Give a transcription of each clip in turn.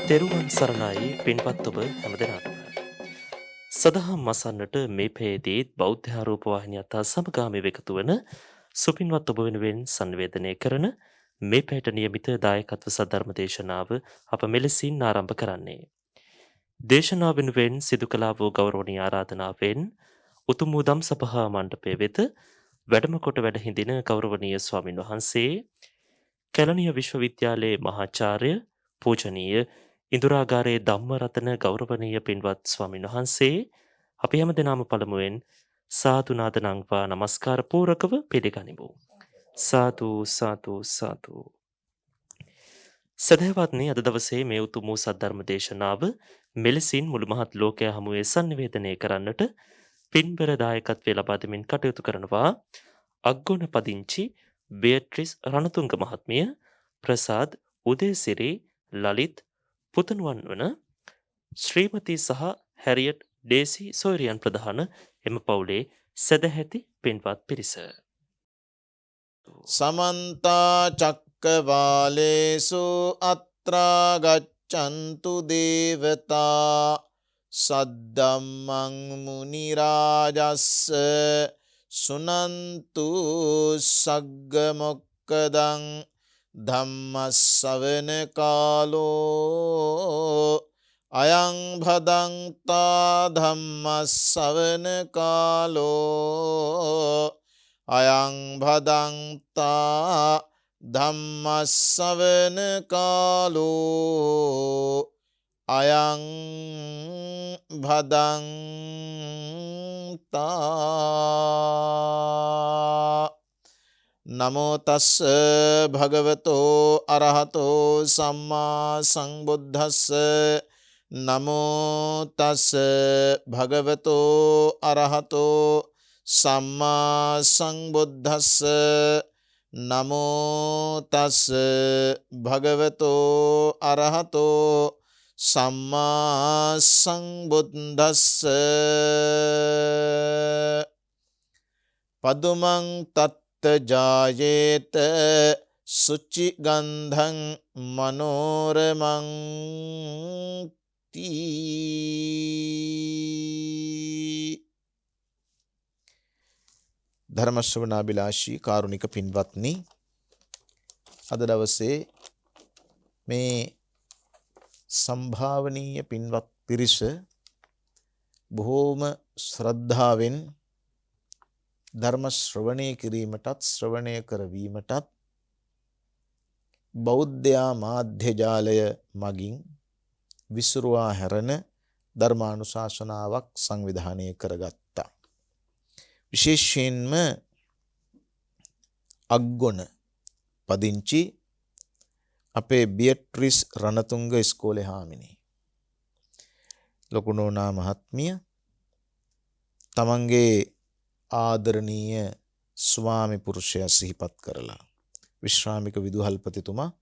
තෙරුවන් සරණයි පින්වත් ඔබ හැමදෙනාටම. සදහම් මසන්නට මේ පේදීත් බෞද්ධ ආරෝප වාහිනියත් හා සමගාමීව එකතු වන සුපින්වත් ඔබ වෙනුවෙන් සංවේදනය කරන මේ පැයට නියමිත දායකත්ව සද්ධර්ම දේශනාව අප මෙලෙසින් ආරම්භ කරන්නේ. දේශනාව වෙනුවෙන් සිදු කළා වූ ගෞරවනීය ආරාධනාවෙන් උතුම් වූ දම්සභා මණ්ඩපය වෙත වැඩම කොට වැඩ හිඳින ගෞරවනීය ස්වාමින් වහන්සේ කැලණිය විශ්වවිද්‍යාලයේ මහාචාර්ය පූජනීය ඉඳුරාගාරයේ ධම්මරතන ගෞරවනීය පින්වත් ස්වාමින් වහන්සේ අපි හැම දෙනාම පළමුවෙන් සාදු නාද නංවා নমස්කාර පූරකව පිළිගනිමු. සාදු සාදු සාදු. සදහවත්නි අද දවසේ මේ උතුම් වූ සද්ධර්ම දේශනාව මෙලෙසින් මුළු මහත් ලෝකයා හමුවේ sannivedanaya කරන්නට පින්බර දායකත්වයේ ලබා දෙමින් කටයුතු කරනවා අග්ගොන පදිංචි බේට්‍රිස් රණතුංග මහත්මිය, ප්‍රසාද් උදේසිරි ලලිත් පුතණුවන් වන ශ්‍රීමති සහ හැරියට් ඩේසි සොයරියන් ප්‍රධාන එම පවුලේ සදැහැති පින්වත් පිරිස. සමන්ත චක්කවාලේසු අත්‍රා ගච්ඡන්තු දේවතා සද්දම්මං මුනි රාජස්ස සුනන්තු සග්ග මොක්කදං ධම්මස්සවන කාලෝ අයං භදංතා ධම්මස්සවන කාලෝ අයං භදංතා ධම්මස්සවන කාලෝ අයං භදංතා නමෝ තස්ස භගවතෝ අරහතෝ සම්මා සංබුද්දස්ස නමෝ තස්ස භගවතෝ අරහතෝ සම්මා සංබුද්දස්ස නමෝ තස්ස භගවතෝ අරහතෝ සම්මා සංබුද්දස්ස පදුමං තත්ත ජායේත සුචි ගන්ධං මනෝරමං තී. ධර්ම ශ්‍රවණාබිලාෂී කාරුණික පින්වත්නි, අද දවසේ මේ සම්භාවනීය පින්වත් පිරිස බොහෝම ශ්‍රද්ධාවෙන් ධර්ම ශ්‍රවණය කිරීමටත් ශ්‍රවණය කරවීමටත් බෞද්ධයා මාධ්‍ය ජාලය මගින් විසුරුවා හැරෙන ධර්මානුශාසනාවක් සංවිධානය කරගත්තා. විශේෂයෙන්ම අග්ගොන පදිංචි අපේ බියට්‍රිස් රණතුංග ඉස්කෝලේ හාමිනේ ලොකු නෝනා මහත්මිය තමන්ගේ ආදරණීය ස්වාමි පුරුෂයා සිහිපත් කරලා විශ්‍රාමික විදුහල්පතිතුමා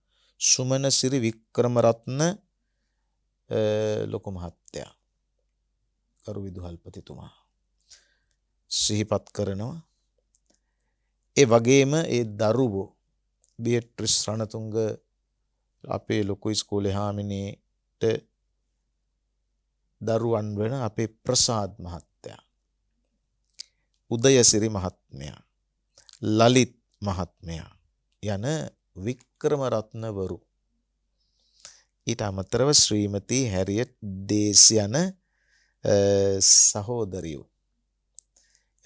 සුමනසිරි වික්‍රමරත්න ලොකු මහත්තයා කරු විදුහල්පතිතුමා සිහිපත් කරනවා. ඒ වගේම ඒ දරුවෝ බියට්‍රිස් රණතුංග අපේ ලොකු ඉස්කෝලේ හාමිනේට දරුවන් වෙන අපේ ප්‍රසාද් මහත්තයා, උදයසිරි මහත්මයා, ලලිත් මහත්මයා යන වික්‍රමරත්නවරු, ඊට අමතරව ශ්‍රීමති හැරියට් ඩේසි යන සහෝදරියෝ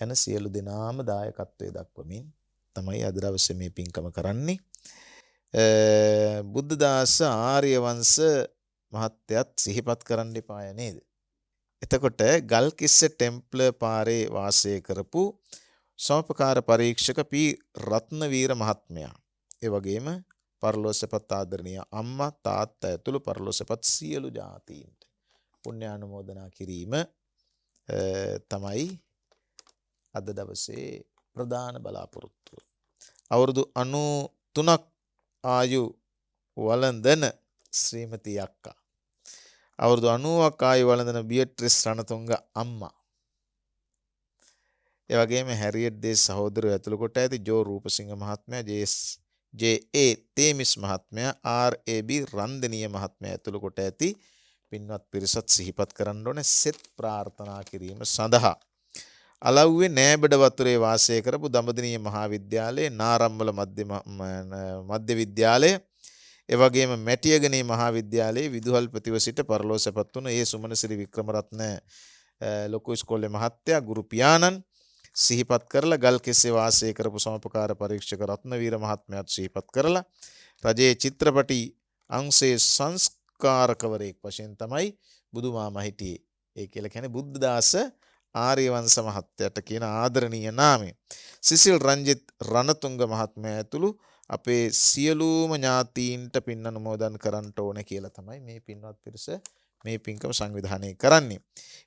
යන සියලු දෙනාම දායකත්වයේ දක්වමින් තමයි අද දවසේ මේ පින්කම කරන්නේ. බුද්ධදාස ආර්යවංශ මහත්තයත් සිහිපත් කරන්න එපාය නේද? එතකොට ගල්කිස්ස ටෙම්ප්ලර් පාරේ වාසය කරපු සමපකාර පරීක්ෂක පී රත්නවීර මහත්මයා, ඒ වගේම පරලෝසපත් ආදරණීය අම්මා තාත්තා ඇතුළු පරලෝසපත් සියලු ඥාතීන්ට පුණ්‍යානුමෝදනා කිරීම තමයි අද දවසේ ප්‍රධාන බලාපොරොත්තුව. අවුරුදු 93ක් ආයු වළඳන ශ්‍රීමති අක්කා, අවුරුදු 90ක් ආයු වළඳන බියට්‍රිස් රණතුංග අම්මා, ඒ වගේම හැරියට් දේ සහෝදරයෝ ඇතුළු කොට ඇති ජෝ රූපසිංහ මහත්මයා, ජේ.එස්. J.A. තේමිස් මහත්මයා R.A.B. රන්දනීය මහත්මයා ඇතුළු කොට ඇති පින්වත් පිරිසත් සිහිපත් කරන්න ඕනේ සෙත් ප්‍රාර්ථනා කිරීම සඳහා. අලව්වේ නෑබඩ වතුරේ වාසය කරපු දඹදිවීය මහා විද්‍යාලයේ නාරම්මල මධ්‍ය විද්‍යාලය එවැගේම මැටියගනේ මහා විද්‍යාලයේ විදුහල්පතිව සිට පරලෝ සැපත් වුණු ඒ සුමනසිරි වික්‍රමරත්න ලොකු ඉස්කෝලේ මහත්තයා ගුරු පියාණන් සිහිපත් කරලා ගල්කිස්සේ වාසය කරපු සමපකාර පරීක්ෂක රත්නවීර මහත්මයාත් සිහිපත් කරලා රජයේ චිත්‍රපටි අංශයේ සංස්කාරකවරයෙක් වශයෙන් තමයි බුදුමාමා හිටියේ. ඒ කියලා කියන්නේ බුද්ධදාස ආර්යවංශ මහත්තයාට කියන ආදරණීය නාමය. සිසිල් රංජිත් රණතුංග මහත්මයා ඇතුළු අපේ සියලුම ඥාතීන්ට පින් අනුමෝදන් කරන්න ඕනේ කියලා තමයි මේ පින්වත් පිරිස මේ පින්කම සංවිධානය කරන්නේ.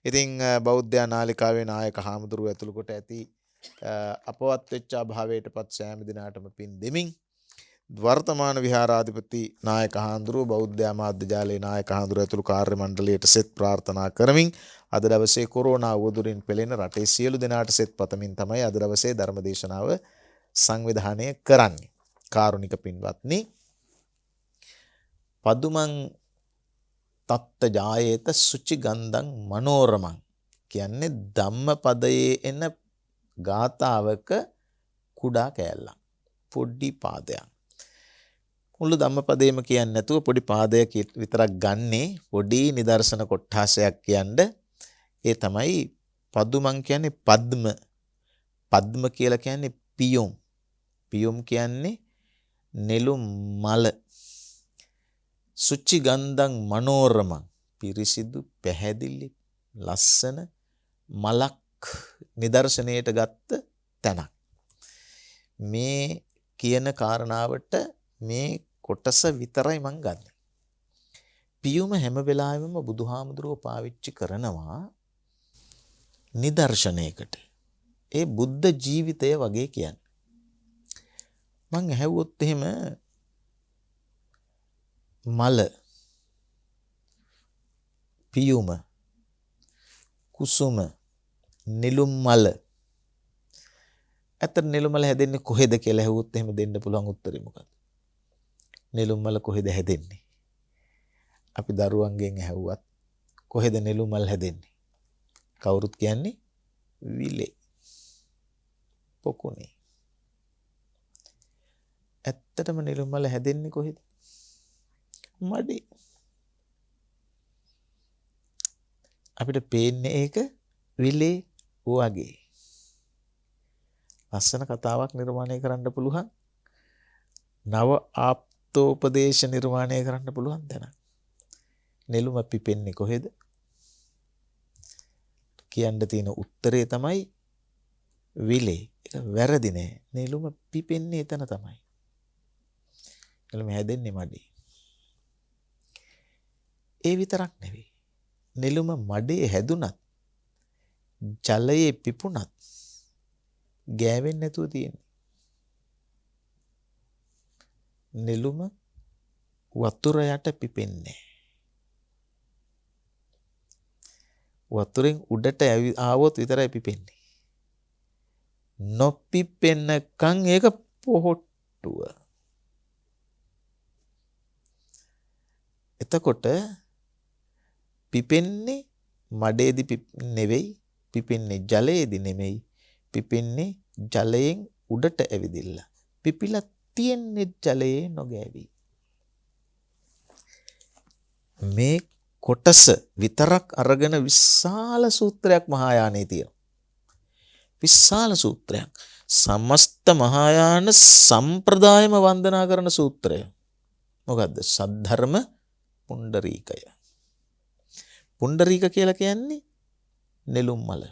ඉතින් බෞද්ධ නාලිකාවේ නායක හාමුදුරුව ඇතුළු කොට ඇති අපවත් වෙච්ච අභාවයටපත් සෑම දිනාටම පින් දෙමින් වර්තමාන විහාරාධිපති නායක හාමුදුරුව බෞද්ධ ආමාත්‍ය ජාලයේ නායක හාමුදුරුව ඇතුළු කාර්ය මණ්ඩලයට සෙත් ප්‍රාර්ථනා කරමින් අද දවසේ කොරෝනා උවදුරින් පෙළෙන රටේ සියලු දෙනාට සෙත් පතමින් තමයි අද දවසේ ධර්ම දේශනාව සංවිධානය කරන්නේ. කාරුණික පින්වත්නි, පදුමන් තත්ත ජායේත සුචි ගන්ධං මනෝරමං කියන්නේ ධම්මපදයේ එන ගාථාවක කුඩා කෑල්ලක්, පොඩි පාදයක්. මුළු ධම්මපදයේම කියන්නේ නැතුව පොඩි පාදයක් විතරක් ගන්නේ පොඩි නිදර්ශන කොට්ටාසයක් කියන්නේ. ඒ තමයි පදුමන් කියන්නේ පද්ම. පද්ම කියලා කියන්නේ පියුම්. පියුම් කියන්නේ නෙළුම් මල. සුචි ගන්ධං මනෝරමං පිරිසිදු පැහැදිලි ලස්සන මලක් නිදර්ශනයට ගත්ත තැනක්. මේ කියන කාරණාවට මේ කොටස විතරයි මං ගන්න. පියුම හැම වෙලාවෙම බුදුහාමුදුරුවෝ පාවිච්චි කරනවා නිදර්ශනයකට. ඒ බුද්ධ ජීවිතය වගේ කියන්නේ. මං ඇහුවොත් එහෙම මල, පියුම, කුසුම, නෙළුම් මල. ඇත්තට නෙළුම් මල හැදෙන්නේ කොහෙද කියලා ඇහුවොත් එහෙම දෙන්න පුළුවන් උත්තරේ මොකක්ද? නෙළුම් මල කොහෙද හැදෙන්නේ? අපි දරුවන්ගෙන් ඇහුවත් කොහෙද නෙළුම් මල් හැදෙන්නේ? කවුරුත් කියන්නේ විලේ, පොකුණේ. ඇත්තටම නෙළුම් මල හැදෙන්නේ කොහෙද? මඩේ. අපිට පේන්නේ ඒක විලේ වගේ. ලස්සන කතාවක් නිර්මාණය කරන්න පුළුවන්. නව ආප්තෝපදේශ නිර්මාණය කරන්න පුළුවන් තැන. නෙළුම පිපෙන්නේ කොහෙද? කියන්න තියෙන උත්තරේ තමයි විලේ. ඒක වැරදි නෑ. නෙළුම පිපෙන්නේ එතන තමයි. නෙළුම හැදෙන්නේ මඩේ. ඒ විතරක් නෙවෙයි. නෙළුම මඩේ හැදුනත් ජලයේ පිපුණත් ගෑවෙන්නේ නැතුව තියෙන්නේ. නෙළුම වතුර යට පිපෙන්නේ. වතුරෙන් උඩට ආවොත් විතරයි පිපෙන්නේ. නොපිපෙන්නකන් ඒක පොහොට්ටුව. එතකොට පිපෙන්නේ මඩේදී නෙවෙයි, පිපෙන්නේ ජලයේදී නෙමෙයි, පිපෙන්නේ ජලයෙන් උඩට ඇවිදින්න. පිපිලා තියෙන්නේ ජලයේ නොගෑවි. මේ කොටස විතරක් අරගෙන විශාල සූත්‍රයක් මහායානයේ තියෙනවා. විශාල සූත්‍රයක්. සමස්ත මහායාන සම්ප්‍රදායම වන්දනා කරන සූත්‍රය. මොකද්ද? සද්ධර්ම පුණ්ඩරීකය. පුණ්ඩරීක කියලා කියන්නේ නෙළුම් මල.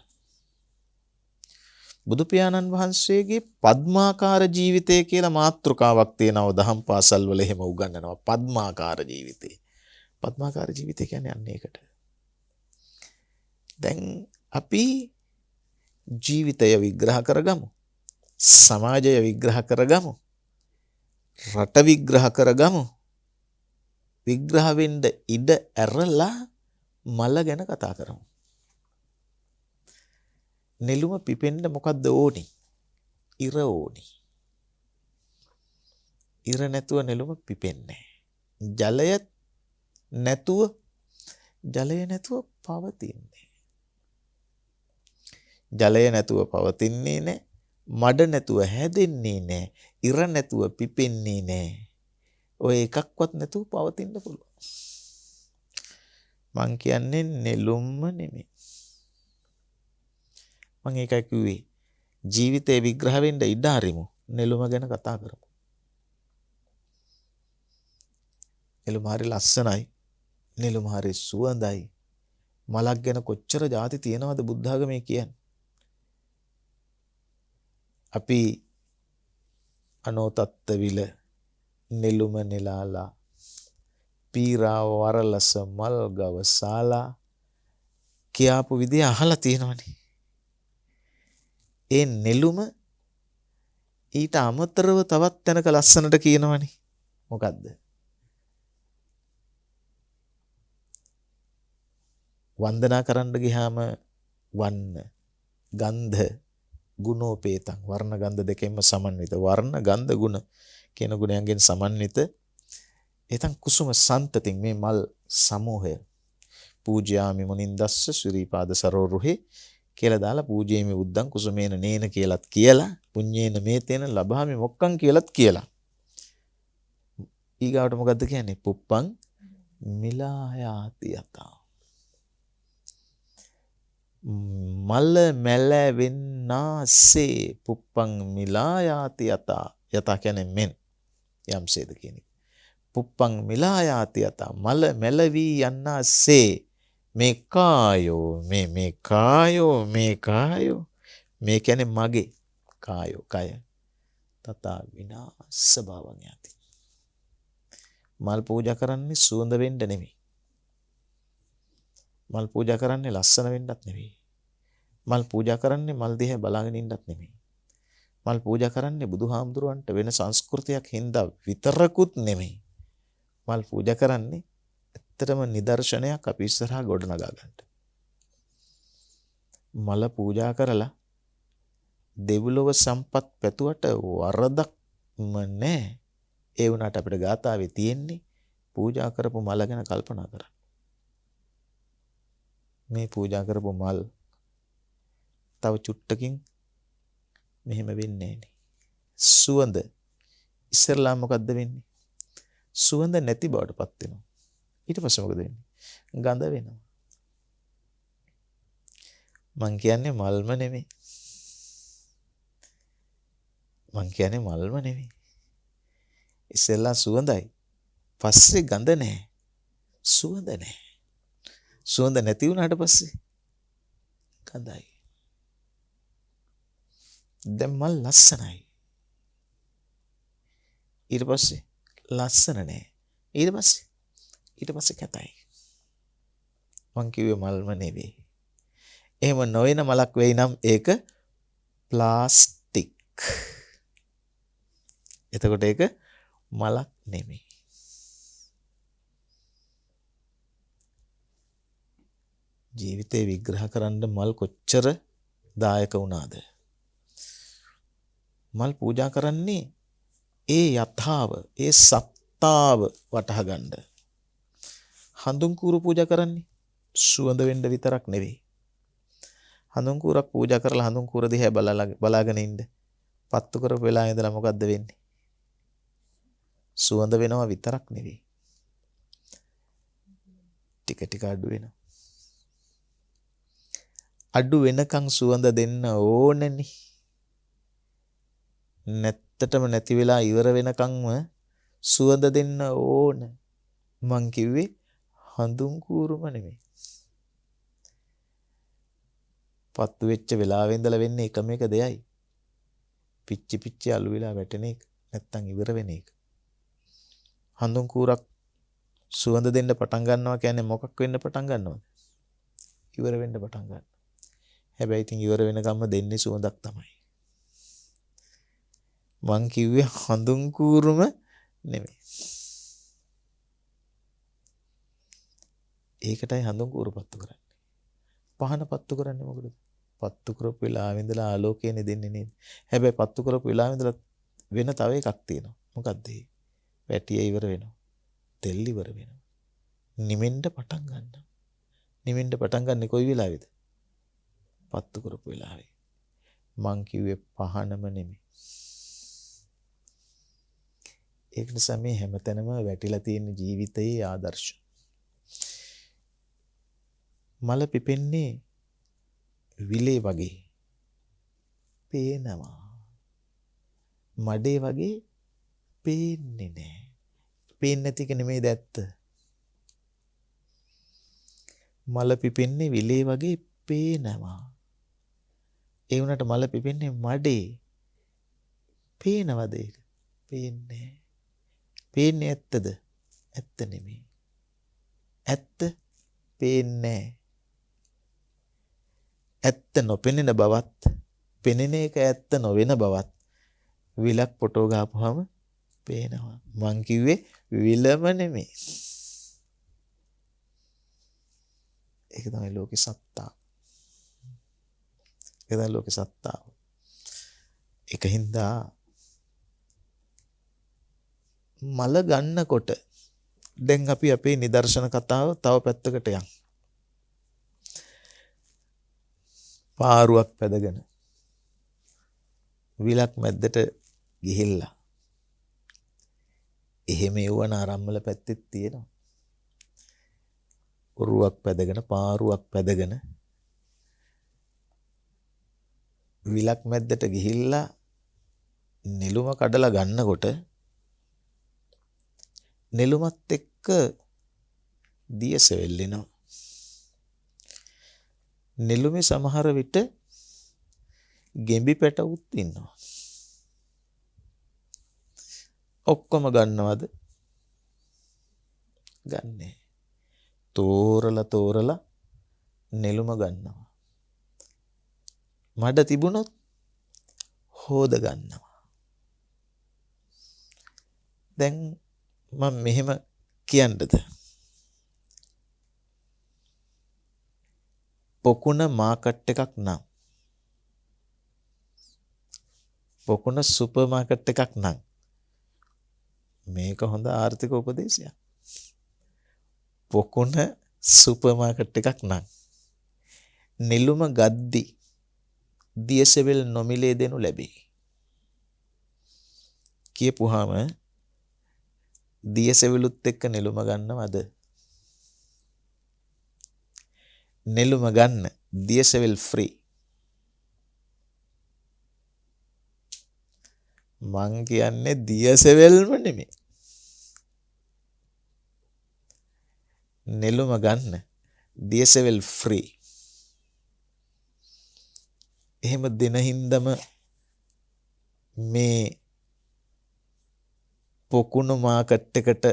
බුදු පියාණන් වහන්සේගේ පද්මාකාර ජීවිතය කියලා මාතෘකාවක් තියෙනවා. දහම් පාසල් වල එහෙම උගන්වනවා. පද්මාකාර ජීවිතය. පද්මාකාර ජීවිතය කියන්නේ අන්න ඒකට. දැන් අපි ජීවිතය විග්‍රහ කරගමු. සමාජය විග්‍රහ කරගමු. රට විග්‍රහ කරගමු. විග්‍රහ වෙන්න ඉඩ ඇරලා මල ගැන කතා කරමු. නෙළුම පිපෙන්න මොකද්ද ඕනි? ඉර ඕනි. ඉර නැතුව නෙළුම පිපෙන්නේ ජලය නැතුව පවතින්නේ ජලය නැතුව පවතින්නේ නැහැ මඩ නැතුව හැදෙන්නේ නැහැ ඉර නැතුව පිපෙන්නේ නැහැ ඔය එකක්වත් නැතුව පවතින්න පුළුවන් මං කියන්නේ නෙළුම්ම නෙමෙයි මං ඒකයි කිව්වේ ජීවිතේ විග්‍රහ වෙන්න ඉඩ හරිමු නෙළුම ගැන කතා කරමු නෙළුම හරි ලස්සනයි නෙළුම හරි සුවඳයි මලක් ගැන කොච්චර ಜಾති තියෙනවද බුද්ධ ආගමේ කියන්නේ අපි අනෝතත්ත්වවිල නෙළුම නෙලාලා පීරා වරලස මල් ගව සාලා කියාපු විදිය අහලා තියෙනවනේ ඒ නෙළුම ඊට අමතරව තවත් තැනක ලස්සනට කියනවනේ මොකද්ද වන්දනා කරන්න ගියාම වන්න ගන්ධ ගුණෝපේතං වර්ණ ගන්ධ දෙකෙන්ම සමන්විත වර්ණ ගන්ධ ගුණ කියන ගුණයන්ගෙන් සමන්විත එතන් කුසුම සන්තතින් මේ මල් සමූහය පූජ්‍යාමි මුනින්දස්ස ශ්‍රීපාද සරෝරුහි කියලා දාලා පූජේමි උද්දං කුසුමේන නේන කියලාත් කියලා පුඤ්ඤේන මේතේන ලබාමි මොක්කං කියලාත් කියලා ඊගාවට මොකද්ද කියන්නේ පුප්පං මිලායාති යතා මල මැලවෙන්නාසේ පුප්පං මිලායාති යතා යතා කියන්නේ මෙන් යම්සේද කියන එක පුප්පං මිලායාති යතා මල මැලවි යන්නාසේ මේ කායෝ මේ කියන්නේ මගේ කායෝ කය තථා විනාශ භවං යති මල් පූජා කරන්නේ සුවඳ වෙන්න නෙමෙයි මල් පූජා කරන්නේ ලස්සන වෙන්නත් නෙමෙයි මල් පූජා කරන්නේ මල් දිහා බලාගෙන ඉන්නත් නෙමෙයි මල් පූජා කරන්නේ බුදුහාමුදුරුවන්ට වෙන සංස්කෘතියක් හින්දා විතරකුත් නෙමෙයි මල් පූජා කරන්නේ ඇත්තටම නිදර්ශනයක් අපි ඉස්සරහා ගොඩනගා ගන්න. මල පූජා කරලා දෙව්ලොව සම්පත් පැතුවට වරදක්ම නැහැ. ඒ වුණාට අපිට ගාථාවේ තියෙන්නේ පූජා කරපු මල ගැන කල්පනා කරන්න. මේ පූජා කරපු මල් තව චුට්ටකින් මෙහෙම වෙන්නේ නැහැ. සුවඳ ඉස්සරලා මොකද්ද වෙන්නේ? සුවඳ නැති බවට පත් වෙනවා. ඊට පස්සේ මොකද වෙන්නේ? ගඳ වෙනවා. මං කියන්නේ මල්ම නෙමෙයි. ඉස්සෙල්ලා සුවඳයි. පස්සේ ගඳ නැහැ. සුවඳ නැහැ. සුවඳ නැති වුණාට පස්සේ ගඳයි. දැන් මල් ලස්සනයි. ඊට පස්සේ ලස්සන නැහැ. ඊට පස්සේ කැතයි. මං කිව්වේ මල්ම නෙවෙයි. එහෙම නොවන මලක් වෙයි නම් ඒක ප්ලාස්ටික්. එතකොට ඒක මලක් නෙමෙයි. ජීවිතේ විග්‍රහ කරන්න මල් කොච්චර දායක වුණාද? මල් පූජා කරන්නේ ඒ යථාව, ඒ සත්තාව වටහා ගන්න. හඳුන් කූරු පූජා කරන්නේ සුවඳ වෙන්න විතරක් නෙවෙයි. හඳුන් කූරක් පූජා කරලා හඳුන් කූර දිහා බලාගෙන ඉන්න. පත්තු කරපු වෙලාව ඉඳලා මොකද්ද වෙන්නේ? සුවඳ වෙනවා විතරක් නෙවෙයි. ටික අඩු වෙනවා. අඩු වෙනකන් සුවඳ දෙන්න ඕනනේ. නැත්තටම නැති වෙලා ඉවර වෙනකන්ම සුවඳ දෙන්න ඕන. මං කිව්වේ හඳුන් කූරුම නෙමෙයි. පත්තු වෙච්ච වෙලාවෙ ඉඳලා වෙන්නේ එකම එක දෙයයි. පිච්චි අලු වෙලා වැටෙන එක නැත්තම් ඉවර වෙන එක. හඳුන් කූරක් සුවඳ දෙන්න පටන් ගන්නවා කියන්නේ මොකක් වෙන්න පටන් ගන්නවද? ඉවර වෙන්න පටන් ගන්නවා. හැබැයි ඉතින් ඉවර වෙනකම්ම දෙන්නේ සුවඳක් තමයි. මං කිව්වේ හඳුන් කූරුම නෙමෙයි. ඒකටයි හඳුන් කූරු පත්තු කරන්නේ. පහන පත්තු කරන්නේ මොකටද? පත්තු කරපු වෙලාවෙ ඉඳලා ආලෝකයනේ දෙන්නේ නේද? හැබැයි පත්තු කරපු වෙලාවෙ ඉඳලා වෙන තව එකක් තියෙනවා. මොකද්ද ඒ? වැටිය ඉවර වෙනවා. තෙල් ඉවර වෙනවා. නිමෙන්න පටන් ගන්නවා. නිමෙන්න පටන් ගන්න කොයි වෙලාවේද? පත්තු කරපු වෙලාවේ. මං කිව්වේ පහනම නෙමෙයි. ඒක නිසා මේ හැමතැනම වැටිලා තියෙන ජීවිතයේ ආදර්ශ. මල පිපෙන්නේ විලේ වගේ පේනවා. මඩේ වගේ පේන්නේ නැහැ. පේන්නේ නැති එක නෙමෙයි ඇත්ත. මල පිපෙන්නේ විලේ වගේ පේනවා. ඒ වුණාට මල පිපෙන්නේ මඩේ. පේනවද ඒක? පේන්නේ. පේන්නේ ඇත්තද? ඇත්ත නෙමෙයි. ඇත්ත පේන්නේ. ඇත්ත නොපෙනෙන බවත්, පෙනෙන එක ඇත්ත නොවන බවත් විලක් ෆොටෝ ගාපුවාම පේනවා. මං කිව්වේ විලම නෙමෙයි. ඒක තමයි ලෝකේ සත්‍තාව. ඒක තමයි ලෝකේ සත්‍තාව. ඒකින්ද මල ගන්නකොට දැන් අපි අපේ නිදර්ශන කතාව තව පැත්තකට යමු. පාරුවක් පැදගෙන විලක් මැද්දට ගිහිල්ලා එහෙම යවන ආරම්මල පැත්තෙත් තියෙනවා. ඔරුවක් පැදගෙන පාරුවක් පැදගෙන විලක් මැද්දට ගිහිල්ලා නෙළුම කඩලා ගන්නකොට නෙළුමත් එක්ක දියසෙවිල් වෙනවා. නෙළුමේ සමහර විට ගෙඹි පැටවුත් ඉන්නවා. ඔක්කොම ගන්නවද? ගන්නෑ. තෝරලා නෙළුම ගන්නවා. මඩ තිබුණොත් හොද ගන්නවා. දැන් මම මෙහෙම කියන්නද? පොකුණ මාකට් එකක් නම්, පොකුණ සුපර් මාකට් එකක් නම් මේක හොඳ ආර්ථික උපදේශයක්. පොකුණ සුපර් මාකට් එකක් නම් නෙළුම ගද්දි දියසෙවිල් නොමිලේ දෙනු ලැබේ. කියපුවාම දියසෙවිලුත් එක්ක නෙළුම ගන්නවද? නෙළුම ගන්න දියසෙවිල් ෆ්‍රී. මං කියන්නේ දියසෙවිල්ම නෙමෙයි. නෙළුම ගන්න දියසෙවිල් ෆ්‍රී. එහෙම දෙන හින්දම මේ පොකුණු මාකට් එකට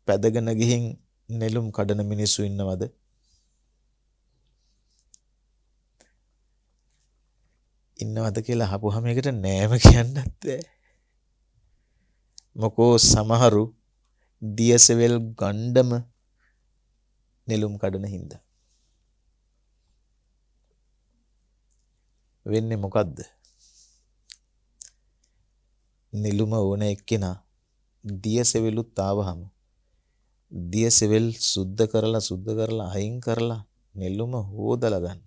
පැදගෙන ගිහින් නෙළුම් කඩන මිනිස්සු ඉන්නවද? ඉන්නවද කියලා අහපුවාම ඒකට නෑම කියන්නත් බෑ. මොකෝ සමහරු දියසෙවිල් ගණ්ඩම නෙළුම් කඩන හින්දා. වෙන්නේ මොකද්ද? නෙළුම ඕන එක්කෙනා දියසෙවිලුත් ආවහම දියසෙවිල් සුද්ධ කරලා අයින් කරලා නෙළුම හොදලා ගන්න.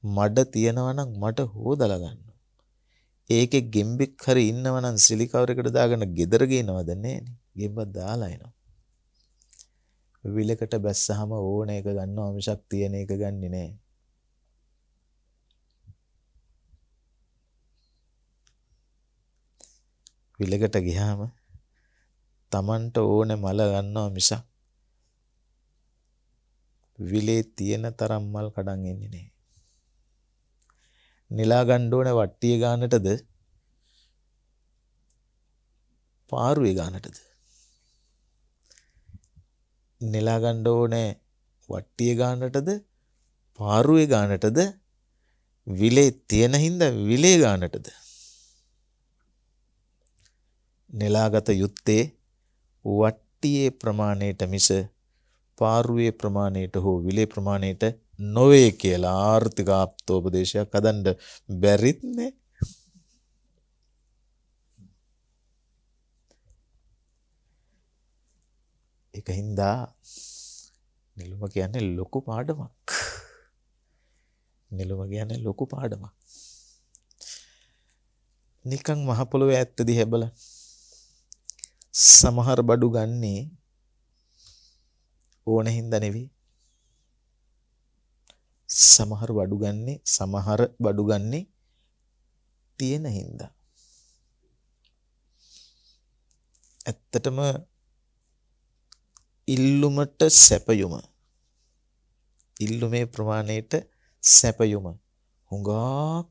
මඩ තියනවා නම් මඩ හොදලා ගන්න. ඒකේ ගෙම්බෙක් හරි ඉන්නවා නම් සිලි කවරයකට දාගෙන ගෙදර ගේනවද නෑනේ. ගෙම්බක් දාලා එනවා. විලකට බැස්සහම ඕන එක ගන්නවා මිසක් තියෙන එක ගන්නෙ නෑ. විලකට ගියාම Tamanට ඕන මල ගන්නවා මිසක් විලේ තියෙන තරම් මල් කඩන් එන්නේ නෑ. නෙලා ගන්න ඕන වට්ටිය ගන්නටද පාරුවේ ගන්නටද? නෙලා ගන්න ඕනේ වට්ටිය ගන්නටද පාරුවේ ගන්නටද විලේ තියෙන හින්දා විලේ ගන්නටද? නෙලාගත යුත්තේ වට්ටියේ ප්‍රමාණයට මිස පාරුවේ ප්‍රමාණයට හෝ විලේ ප්‍රමාණයට නොවේ කියලා ආර්ථික ආප්තෝපදේශයක් හදන්න බැරිත් නේ. ඒක හින්දා නිලුම කියන්නේ ලොකු පාඩමක්. නිලුම කියන්නේ ලොකු පාඩමක්. නිකන් මහ පොළොවේ ඇත්ත දිහා බලන්න. සමහර බඩු ගන්නේ ඕන හින්දා නෙවෙයි. සමහර බඩු ගන්නේ තියෙන හින්දා. ඇත්තටම ඉල්ලුමට සැපයුම, ඉල්ලුමේ ප්‍රමාණයට සැපයුම හුඟා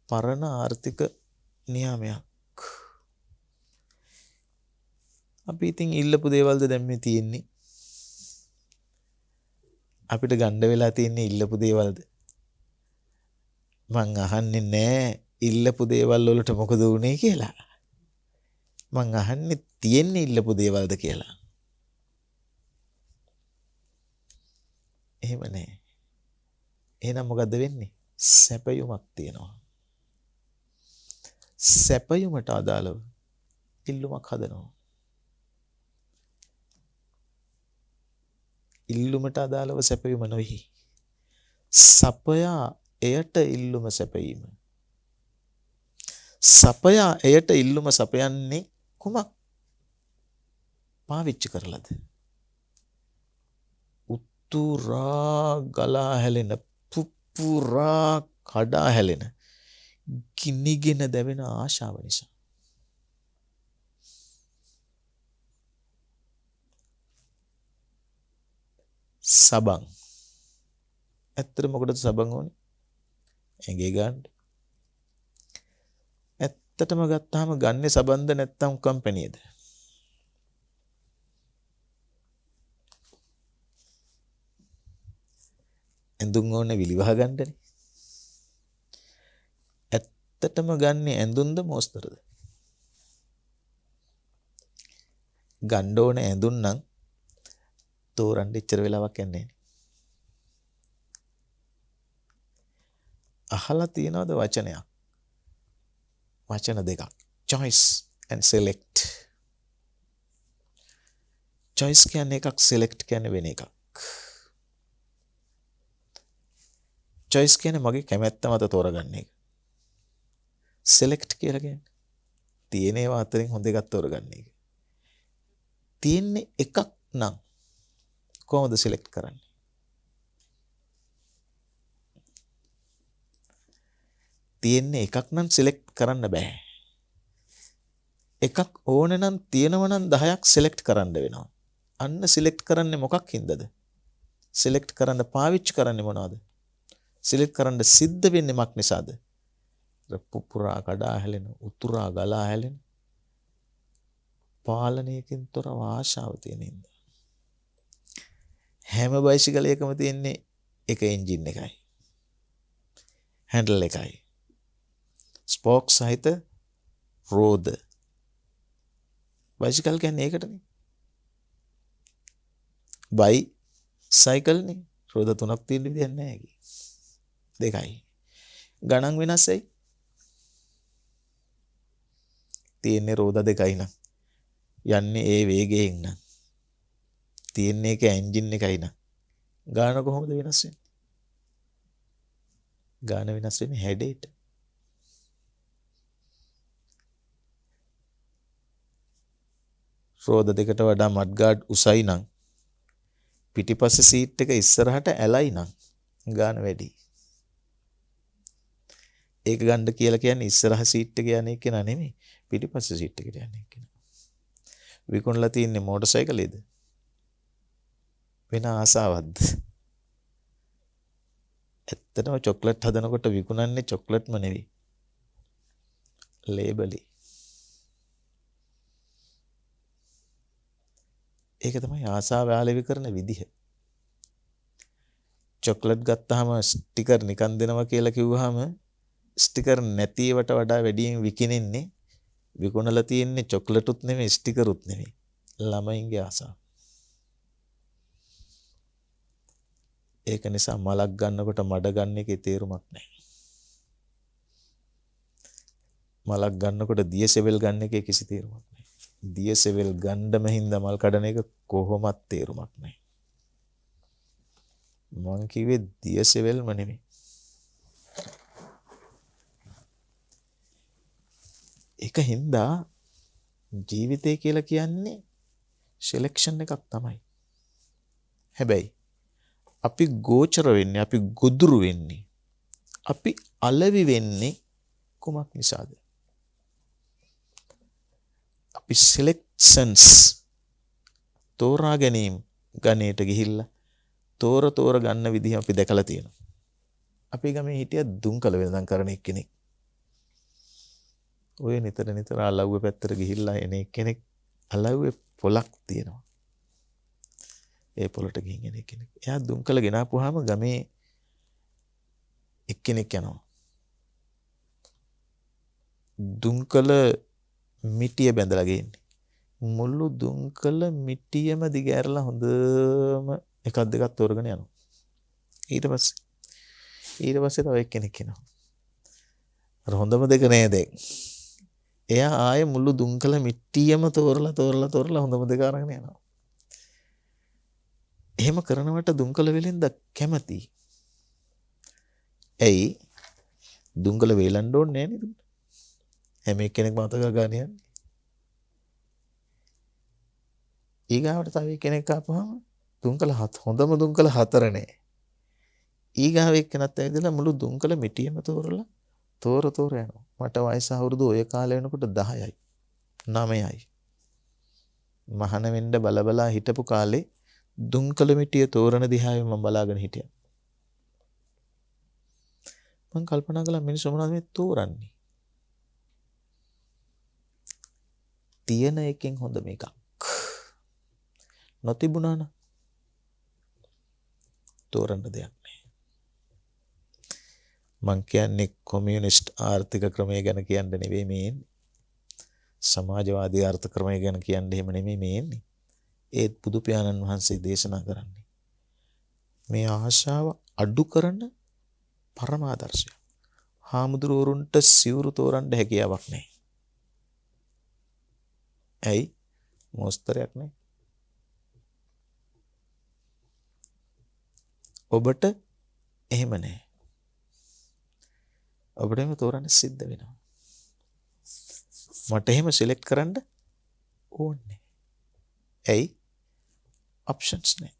පරණ ආර්ථික නියාමයක්. අපි ඉතින් ඉල්ලපු දේවල්ද දැන් මේ තියෙන්නේ? අපිට ගන්න වෙලා තියෙන්නේ ඉල්ලපු දේවල්ද? මං අහන්නේ නෑ ඉල්ලපු දේවල් වලට මොකද වුනේ කියලා. මං අහන්නේ තියෙන්නේ ඉල්ලපු දේවල්ද කියලා. එහෙම නෑ. එහෙනම් මොකද්ද වෙන්නේ? සැපයුමක් තියෙනවා. සැපයුමට අදාළව ඉල්ලුමක් හදනවා. ඉල්ලුමට අදාළව සැපයුම නොවේ. සපයා එයට ඉල්ලුම සැපයීම. සපයා එයට ඉල්ලුම සපයන්නේ කුමක් පාවිච්චි කරලාද? උතුරා ගලා හැලෙන, පුපුරා කඩා හැලෙන, ගිනිගෙන දැවෙන ආශාව නිසා. සබන්. ඇත්තට මොකටද සබන් ඕනේ? ඇඟේ ගන්න. ඇත්තටම ගත්තාම ගන්නේ සබන්ද නැත්නම් කම්පැනිද? ඇඳුම් ඕනේ විලිවහ ගන්නනේ. ඇත්තටම ගන්නේ ඇඳුම්ද මොස්තරද? ගන්න ඕනේ ඇඳුම් නම් තෝරන්න ඉච්චර වෙලාවක් යන්නේ නැහැ. අහලා තියනවද වචනයක්? වචන දෙකක්. choice and select. choice කියන්නේ එකක්, select කියන්නේ වෙන එකක්. choice කියන්නේ මගේ කැමැත්ත මත තෝරගන්න එක. select කියලා කියන්නේ තියෙන ඒවා අතරින් හොඳ එකක් තෝරගන්න එක. තියෙන්නේ එකක් නම් කොහොමද select කරන්නේ? තියෙන්නේ එකක් නම් select කරන්න බෑ. එකක් ඕන නම් තියෙනවා නම් 10ක් select කරන්න වෙනවා. අන්න select කරන්නේ මොකක් හින්දාද? select කරන්න පාවිච්චි කරන්නේ මොනවද? select කරන්න සිද්ධ වෙන්නේ මක් නිසාද? පුපුරා කඩා හැලෙන, උතුරා ගලා හැලෙන, පාලනයකින් තොරව ආශාව තියෙන හින්දා. හැම බයිසිකලයකම තියෙන්නේ එක එන්ජින් එකයි. හැන්ඩල් එකයි. ස්පෝක් සහිත රෝද. බයිසිකල් කියන්නේ ඒකටනේ. බයි සයිකල්නේ. රෝද 3ක් තියෙන විදියක් නැහැ කි. දෙකයි. ගණන් වෙනස්යි. තියෙන්නේ රෝද දෙකයි නම්. යන්නේ ඒ වේගයෙන් නම්. තියෙන්නේ එක එන්ජින් එකයි නම්. ගාන කොහොමද වෙනස් වෙන්නේ? ගාන වෙනස් වෙන්නේ හැඩයට. රෝද දෙකට වඩා මඩ් ගාඩ් උසයි නම් පිටිපස්සේ සීට් එක ඉස්සරහට ඇලයි නම් ගාන වැඩි. ඒක ගන්න කියලා කියන්නේ ඉස්සරහ සීට් එක යන්නේ කෙනා නෙමෙයි, පිටිපස්සේ සීට් එකට යන්නේ කෙනා. විකුණලා තියන්නේ මෝටර් සයිකලේද? වෙන ආසාවක්ද? ඇත්තටම චොක්ලට් හදනකොට විකුණන්නේ චොක්ලට්ම නෙවෙයි. ලේබලි. ඒක තමයි ආසාව ආලෙවි කරන විදිහ. චොක්ලට් ගත්තාම ස්ටිකර් නිකන් දෙනවා කියලා කිව්වහම ස්ටිකර් නැති ඒවට වඩා වැඩියෙන් විකිනෙන්නේ විකුණලා තියෙන්නේ චොක්ලට්ුත් නෙමෙයි ස්ටිකරුත් නෙමෙයි. ළමයින්ගේ ආසාව. ඒක නිසා මලක් ගන්නකොට මඩ ගන්න එකේ තේරුමක් නැහැ. මලක් ගන්නකොට දියසෙවල් ගන්න එකේ කිසි තේරුමක් නැහැ. දියසෙවල් ගණ්ඩම හින්දා මල් කඩන එක කොහොමත් තේරුමක් නැහැ. මං කිව්වේ දියසෙවල්ම නෙමෙයි. ඒක හින්දා ජීවිතය කියලා කියන්නේ සිලෙක්ෂන් එකක් තමයි. හැබැයි අපි ගෝචර වෙන්නේ, අපි ගොදුරු වෙන්නේ, අපි අලෙවි වෙන්නේ කුමක් නිසාද? අපි සිලෙක්ෂන්ස් තෝරා ගැනීම ගණේට ගිහිල්ලා තෝර ගන්න විදිහ අපි දැකලා තියෙනවා. අපි ගමේ හිටිය දුම්කල වෙනදම් කරන එක්කෙනෙක්. ඔය නිතර අලව්වේ පැත්තට ගිහිල්ලා එන එක්කෙනෙක් අලව්වේ පොලක් තියෙනවා. ඒ පොලට ගිහින් එන එක්කෙනෙක්. එයා දුම්කල ගෙනාපුවාම ගමේ එක්කෙනෙක් යනවා. දුම්කල මිටිය බැඳලා ගේන්නේ. මුළු දුම්කල මිටියම දිගෑරලා හොඳම එකක් දෙකක් තෝරගෙන යනවා. ඊට පස්සේ තව එක්කෙනෙක් එනවා. අර හොඳම දෙක නෑ දැන්. එයා ආයේ මුළු දුම්කල මිටියම තෝරලා හොඳම දෙක අරගෙන යනවා. එහෙම කරනවට දුම්කල වෙලෙන්ද කැමති. ඇයි? දුම්කල වේලන්න ඕනේ නෑ නේද? හැම එක්කෙනෙක්ම අතක ගන්න යන්නේ. ඊගාවට තව කෙනෙක් ආපුවම දුම්කල හොඳම දුම්කල හතර නෑ. ඊගාව එක්කෙනත් ඇවිදලා මුළු දුම්කල මිටියම තෝරලා තෝර යනවා. මට වයස අවුරුදු ඔය කාලේ වෙනකොට 10යි 9යි. මහාන වෙන්න බලා හිටපු කාලේ දුම්කල මිටිය තෝරන දිහාවේ මම බලාගෙන හිටියා. මම කල්පනා කළා මිනිස්සු මොනවද මේ තෝරන්නේ? තියෙන එකෙන් හොඳ මේකක්. නොතිබුණා නම් තෝරන්න දෙයක් නැහැ. මං කියන්නේ කොමියුනිස්ට් ආර්ථික ක්‍රමය ගැන කියන්න නෙවෙයි මේ එන්නේ. සමාජවාදී ආර්ථික ක්‍රමය ගැන කියන්න එහෙම නෙමෙයි මේ එන්නේ. ඒත් බුදු පියාණන් වහන්සේ දේශනා කරන්නේ මේ ආශාව අඩු කරන පරමාදර්ශය. හාමුදුරුවරුන්ට සිවුරු තෝරන්න හැකියාවක් නැහැ. ඇයි? මොස්තරයක් නැහැ. ඔබට එහෙම නැහැ. ඔබට එහෙම තෝරන්න සිද්ධ වෙනවා. මට එහෙම සිලෙක්ට් කරන්න ඕනේ. ඇයි? ඔප්ෂන්ස් නැහැ.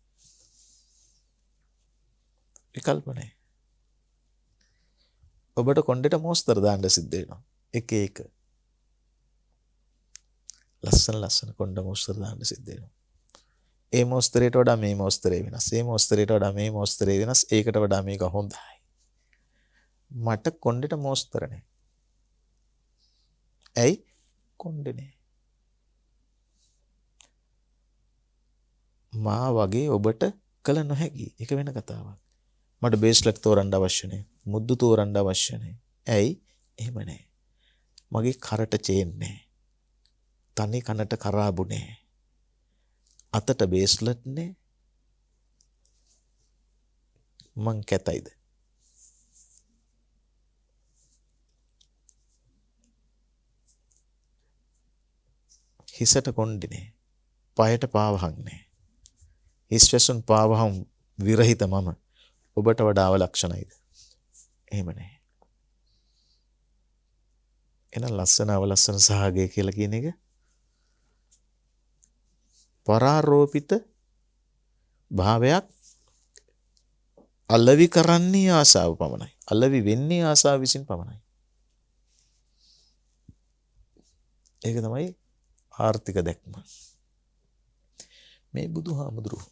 විකල්ප නැහැ. ඔබට කොණ්ඩේට මොස්තර දාන්න සිද්ධ වෙනවා. එක ලස්සන කොණ්ඩ මොස්තර දාන්න සිද්ධ වෙනවා. ඒ මොස්තරයට වඩා මේ මොස්තරේ වෙනස්. ඒ මොස්තරයට වඩා මේ මොස්තරේ වෙනස්. ඒකට වඩා මේක හොඳයි. මට කොණ්ඩේට මොස්තර නැහැ. ඇයි? කොණ්ඩේ නැහැ. මා වගේ ඔබට කල නොහැකි. ඒක වෙන කතාවක්. මට බේස්ලක් තෝරන්න අවශ්‍ය නැහැ. මුද්දු තෝරන්න අවශ්‍ය නැහැ. ඇයි? එහෙම නැහැ. මගේ කරට චේන් නැහැ. තනි කනට කරාබු නැහැ. අතට බේස්ලට් නැහැ. මං කැතයිද? හිසට කොණ්ඩේ නැහැ. පයට පාවහක් නැහැ. හිස් වැසුන් පාවහම් විරහිත මම ඔබට වඩා අවලක්ෂණයිද? එහෙම නැහැ. එහෙනම් ලස්සන අවලස්සන සහගය කියලා කියන එක පරාරෝපිත භාවයක්. අලෙවි කරන්නේ ආසාව පමණයි. අලෙවි වෙන්නේ ආසාව විසින් පමණයි. ඒක තමයි ආර්ථික දැක්ම. මේ බුදුහාමුදුරුවෝ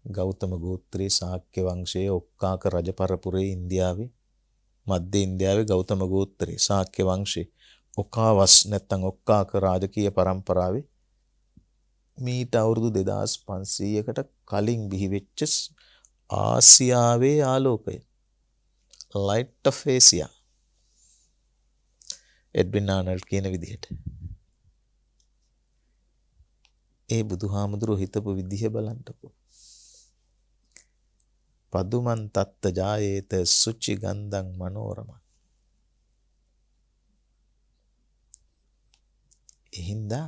ගෞතම ගෝත්‍රයේ ශාක්‍ය වංශයේ ඔක්කාක රජ පරපුරේ ඉන්දියාවේ මධ්‍ය ඉන්දියාවේ ගෞතම ගෝත්‍රයේ ශාක්‍ය වංශයේ ඔකාවස් නැත්තම් ඔක්කාක රාජකීය පරම්පරාවේ මීට අවුරුදු 2500කට කලින් බිහිවෙච්ච ආසියාවේ ආලෝකය light of Asia එඩ්වින් ආනල්ඩ් කියන විදිහට ඒ බුදුහාමුදුරුවෝ හිතපු විදිහ බලන්නකෝ. පදුමන් තත්ත ජායේත සුචි ගන්ධං මනෝරම. එහින්දා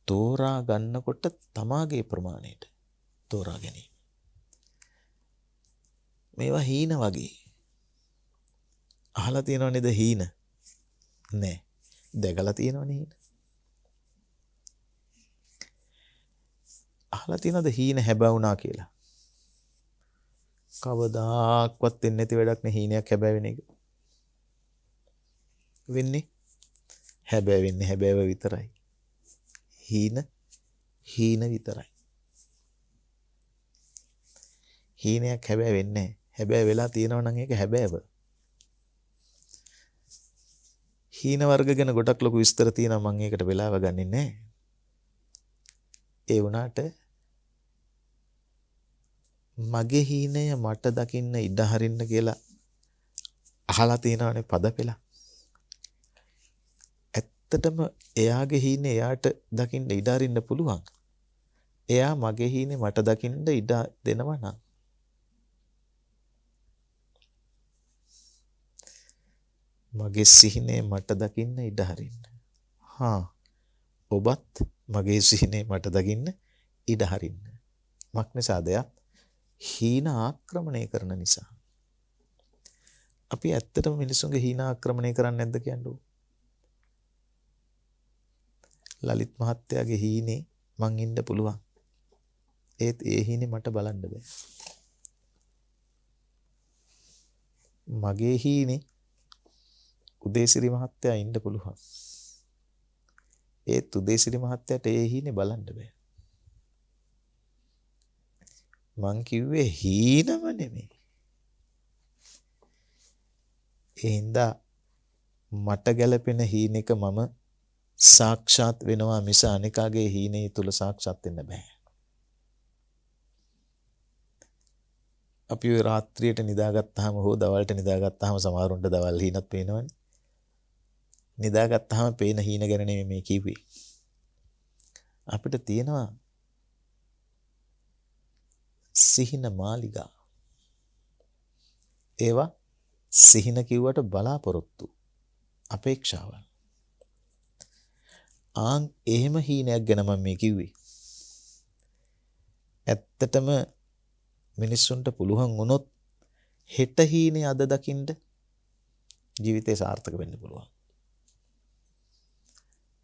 තෝරා ගන්නකොට තමාගේ ප්‍රමාණයට තෝරා ගැනීම. මේවා හීන වගේ. අහලා තියෙනව නේද හීන? නෑ. දැකලා තියෙනවනේ හීන. අහලා තියෙනවද හීන හැබවුණා කියලා? කවදාක්වත් වෙන්නේ නැති වැඩක් නේ හීනයක් හැබැවෙන එක. වෙන්නේ හැබැවෙන්නේ හැබැව විතරයි. හීන විතරයි. හීනයක් හැබැවෙන්නේ නැහැ. හැබැයි වෙලා තියෙනවා නම් ඒක හැබෑව. හීන වර්ග ගැන ගොඩක් ලොකු විස්තර තියෙනවා මම ඒකට වෙලාව ගන්නෙ නැහැ. ඒ වුණාට මගේ හීනය මට දකින්න ඉඩ හරින්න කියලා අහලා තියෙනවනේ පද පෙළ. ඇත්තටම එයාගේ හීනේ එයාට දකින්න ඉඩ හරින්න පුළුවන්. එයා මගේ හීනේ මට දකින්න ඉඩ දෙනවා නම් මගේ සිහිනේ මට දකින්න ඉඩ හරින්න. ඔබත් මගේ සිහිනේ මට දකින්න ඉඩ හරින්න. මක් නිසාද? හීන ආක්‍රමණය කරන නිසා. අපි ඇත්තටම මිනිසුන්ගේ හීන ආක්‍රමණය කරන්නේ නැද්ද කියන්නේ? ලලිත් මහත්තයාගේ හීනේ මං ඉන්න පුළුවන්. ඒත් ඒ හීනේ මට බලන්න බෑ. මගේ හීනේ උදේසිරි මහත්තයා ඉන්න පුළුවන්. ඒත් උදේසිරි මහත්තයාට ඒ හීනේ බලන්න බෑ. මං කිව්වේ හීනම නෙමෙයි. ඒ හින්දා මට ගැලපෙන හීනෙක මම සාක්ෂාත් වෙනවා මිස අනිකාගේ හීනේ තුල සාක්ෂාත් වෙන්න බෑ. අපි ඔය රාත්‍රියට නිදාගත්තාම හෝ දවල්ට නිදාගත්තාම සමහරුන්ට දවල් හීනත් පේනවනේ. නිදාගත්තාම පේන හීන ගැන නෙමෙයි මේ කිව්වේ. අපිට තියෙනවා සිහින මාලිගා. ඒවා සිහින කිව්වට බලාපොරොත්තු අපේක්ෂාවල්. එහෙම හීනයක් ගැන මම මේ කිව්වේ. ඇත්තටම මිනිස්සුන්ට පුළුවන් වුණොත් හෙට හීනේ අද දකින්න ජීවිතේ සාර්ථක වෙන්න පුළුවන්.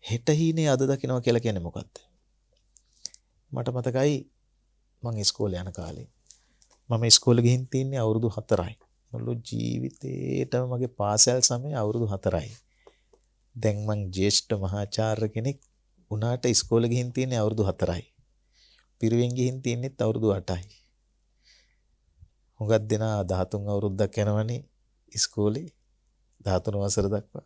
හෙට හීනේ අද දකින්නවා කියලා කියන්නේ මොකක්ද? මට මතකයි මම ඉස්කෝලේ යන කාලේ. මම ඉස්කෝලේ ගිහින් තින්නේ අවුරුදු 4යි. මුළු ජීවිතේටම මගේ පාසල් සමය අවුරුදු 4යි. දැන් මං ජ්‍යෙෂ්ඨ මහාචාර්ය කෙනෙක් උනාට ඉස්කෝලේ ගිහින් තින්නේ අවුරුදු 4යි. පිරිවෙන් ගිහින් තින්නේත් අවුරුදු 8යි. හුඟක් දෙනා 13 අවුරුද්දක් යනවනේ ඉස්කෝලේ 13 වසර දක්වා.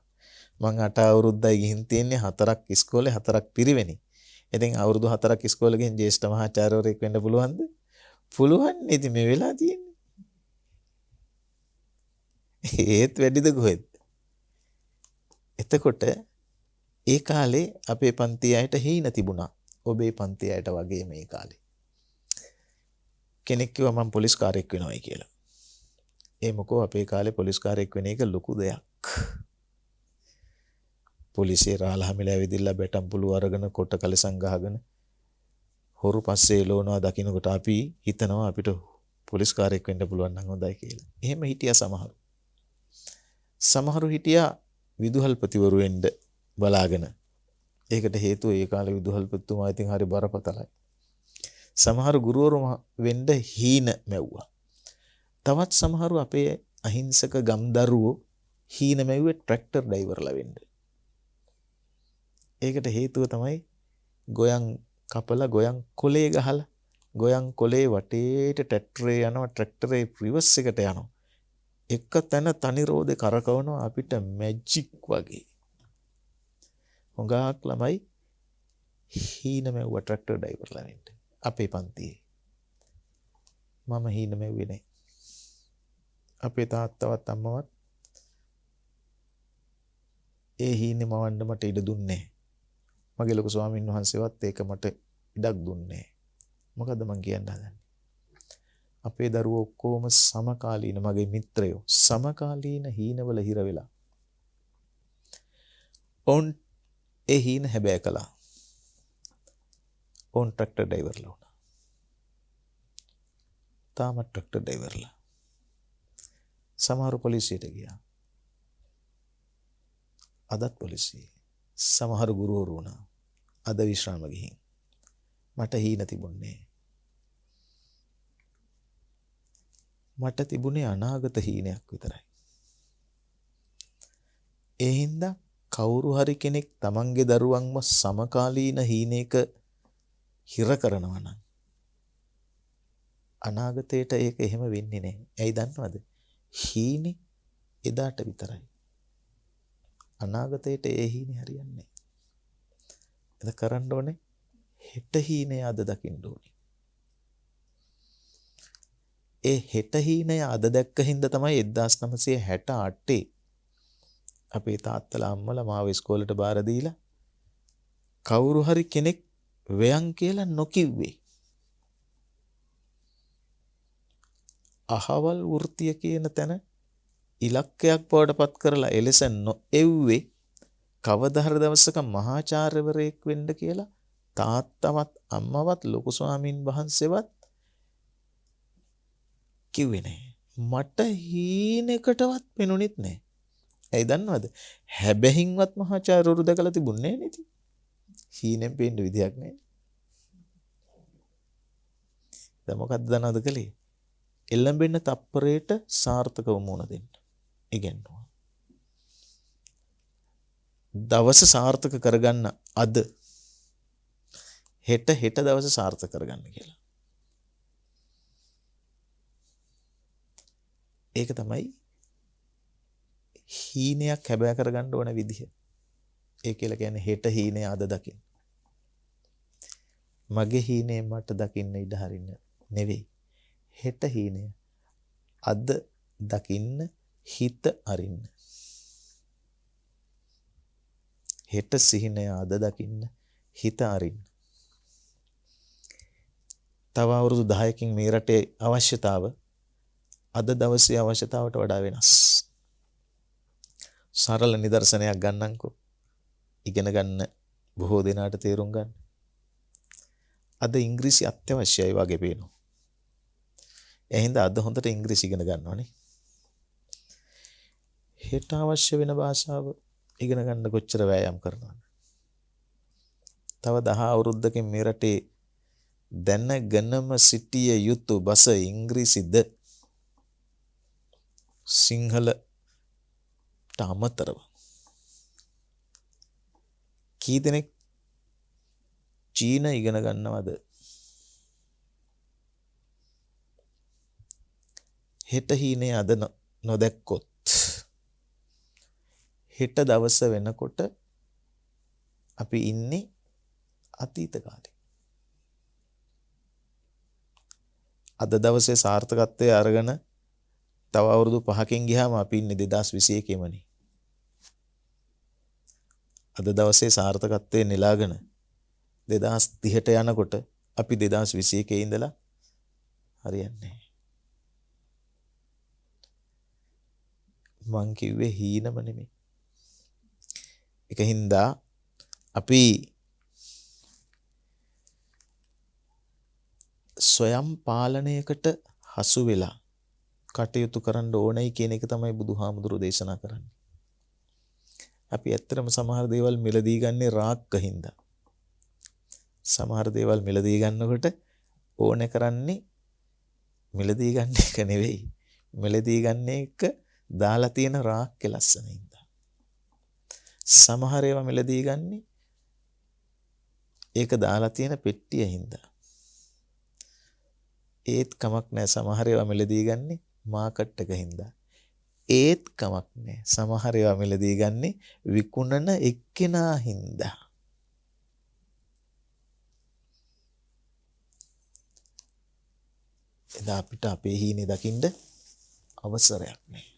මං 8 අවුරුද්දයි ගිහින් තින්නේ 4ක් ඉස්කෝලේ 4ක් පිරිවෙනේ. ඉතින් අවුරුදු 4ක් ඉස්කෝලේ ගිහින් ජ්‍යෙෂ්ඨ මහාචාර්යවරයෙක් වෙන්න පුළුවන්ද? පුළුවන්. ඉතින් මේ වෙලා තියෙන්නේ. ඒත් වැඩිද කොහෙද? එතකොට ඒ කාලේ අපේ පන්ති අයට හීන තිබුණා. ඔබේ පන්ති අයට වගේ මේ කාලේ. කෙනෙක් කිව්වා මම පොලිස් කාර්යයක් වෙනවයි කියලා. ඒ මොකෝ අපේ කාලේ පොලිස් කාර්යයක් වෙන එක ලොකු දෙයක්. පොලිසිය රාලහමිලා ඇවිදින්න බැටම් පුළු අරගෙන කොට කලසම් ගහගෙන හොරු පස්සේ එළවනවා දකින්නකොට අපි හිතනවා අපිට පොලිස් කාර්යයක් වෙන්න පුළුවන් නම් හොඳයි කියලා. එහෙම හිටියා සමහරු. සමහරු හිටියා විදුහල්පතිවරු වෙන්න බලාගෙන. ඒකට හේතුව ඒ කාලේ විදුහල්පතිතුමා ඉතින් හරි බරපතලයි. සමහරු ගුරුවරු වෙන්න හීන මැව්වා. තවත් සමහරු අපේ අහිංසක ගම්දරුවෝ හීන මැව්වේ ට්‍රැක්ටර් ඩ්‍රයිවර්ලා වෙන්න. ඒකට හේතුව තමයි ගොයන් කපලා ගොයන් කොලේ ගහලා ගොයන් කොලේ වටේට ට්‍රැක්ටරේ යනවා ට්‍රැක්ටරේ රිවර්ස් එකට යනවා. එක තැන තනි රෝදේ කරකවනවා අපිට මැජික් වගේ. හොඟාක් ළමයි හීන මැව්වා ට්‍රැක්ටර් ඩ්‍රයිවර්ලා වෙන්න. අපේ පන්තියේ මම හීන මැව්වේ නැහැ. අපේ තාත්තවත් අම්මවත් ඒ හීනේ මවන්න මට ඉඩ දුන්නේ නැහැ. මගේ ලොකු ස්වාමීන් වහන්සේවත් ඒක මට ඉඩක් දුන්නේ නැහැ. මොකද්ද මං කියන්න හදන්නේ? අපේ දරුවෝ ඔක්කොම සමකාලීන මගේ මිත්‍රයෝ සමකාලීන හීනවල හිර වෙලා. ඔවුන් ඒ හීන හැබෑ කළා. ඕන් ට්‍රැක්ටර් ඩ්‍රයිවර්ලා වුණා. තාමත් ට්‍රැක්ටර් ඩ්‍රයිවර්ලා. සමහර පොලිසියට ගියා. අදත් පොලිසිය. සමහර ගුරුවරු වුණා. අද විශ්‍රාම ගිහින්. මට හීන තිබුණේ. මට තිබුණේ අනාගත හීනයක් විතරයි. ඒ හින්දා කවුරු හරි කෙනෙක් තමන්ගේ දරුවන්ව සමකාලීන හීනයක හිර කරනවා නම් අනාගතයට ඒක එහෙම වෙන්නේ නැහැ. ඇයි දන්නවද? හීනේ එදාට විතරයි. අනාගතයට ඒ හීනේ හරියන්නේ නැහැ. එද කරන්න ඕනේ හෙට හීනේ අද දකින්න ඕනේ. ඒ හෙට හීනේ අද දැක්ක හින්දා තමයි 1968 අපේ තාත්තලා අම්මලා මාව ඉස්කෝලේට බාර දීලා කවුරු හරි කෙනෙක් වෙයන් කියලා නොකිව්වේ. අහවල් වෘත්තිය කියන තැන ඉලක්කයක් බවට පත් කරලා එලෙස නොඑව්වේ කවදා හරි දවසක මහාචාර්යවරයෙක් වෙන්න කියලා තාත්තවත් අම්මවත් ලොකු ස්වාමින් වහන්සේවත් කිව්වේ නෑ. මට හීනෙකටවත් පෙනුනෙත් නෑ. ඇයි දන්නවද? හැබැහින්වත් මහාචාර්යවරු දැකලා තිබුණේ නෑ නේද? හීනෙන් පේන්න විදියක් නෑ. දැන් මොකක්ද දන්නවද කලේ? එළඹෙන තප්පරයට සාර්ථකව මුණ දෙන්න. ඉගෙනුවා. දවස සාර්ථක කරගන්න අද හෙට දවස සාර්ථක කරගන්න කියලා. ඒක තමයි හීනයක් හැබෑ කරගන්න ඕන විදිහ. ඒ කියලා කියන්නේ හෙට හීනේ අද දකින්න. මගේ හීනේ මට දකින්න ඉඩ හරින්න නෙවෙයි. හෙට හීනේ අද දකින්න හිත අරින්න. හෙට සිහිනය අද දකින්න හිත අරින්න. තව අවුරුදු 10කින් මේ රටේ අවශ්‍යතාව අද දවසේ අවශ්‍යතාවට වඩා වෙනස්. සරල නිදර්ශනයක් ගන්නම්කෝ. ඉගෙන ගන්න බොහෝ දෙනාට තේරුම් ගන්න. අද ඉංග්‍රීසි අත්‍යවශ්‍යයි වගේ පේනවා. එහෙනම් අද හොඳට ඉංග්‍රීසි ඉගෙන ගන්න ඕනේ. හෙට අවශ්‍ය වෙන භාෂාව ඉගෙන ගන්න කොච්චර වෑයම් කරනවද? තව 10 අවුරුද්දකින් මේ රටේ දැනගෙනම සිටිය යුතු භාෂ ඉංග්‍රීසිද සිංහලට අමතරව කී දෙනෙක් චීන ඉගෙන ගන්නවද? හෙට හීනේ අද නොදැක්කොත් හෙට දවස වෙනකොට අපි ඉන්නේ අතීත කාලේ. අද දවසේ සාර්ථකත්වයේ අරගෙන තව අවුරුදු 5කින් ගියාම අපි ඉන්නේ 2021 මනේ. අද දවසේ සාර්ථකත්වයේ නෙලාගෙන 2030ට යනකොට අපි 2021 ඉඳලා හරියන්නේ නැහැ. මං කිව්වේ හීනම නෙමෙයි. ඒකින්ද අපි ස්වයං පාලනයකට හසු වෙලා කටයුතු කරන්න ඕනයි කියන එක තමයි බුදුහාමුදුරුවෝ දේශනා කරන්නේ. අපි ඇත්තටම සමහර දේවල් මිලදී ගන්නේ රාගකින්ද. සමහර දේවල් මිලදී ගන්නකොට ඕනේ කරන්නේ මිලදී ගන්න එක නෙවෙයි. මිලදී ගන්න එක දාලා තියෙන රාග්ගේ ලස්සනින්ද. සමහර ඒවා මිලදී ගන්නේ ඒක දාලා තියෙන පෙට්ටියින්ද. ඒත් කමක් නැහැ. සමහර ඒවා මිලදී ගන්නේ මාකට් එකකින්ද. ඒත් කමක් නැහැ. සමහර ඒවා මිලදී ගන්නේ විකුණන එක්කෙනා හින්දා. එදා අපිට අපේ හීනේ දකින්න අවසරයක් නැහැ.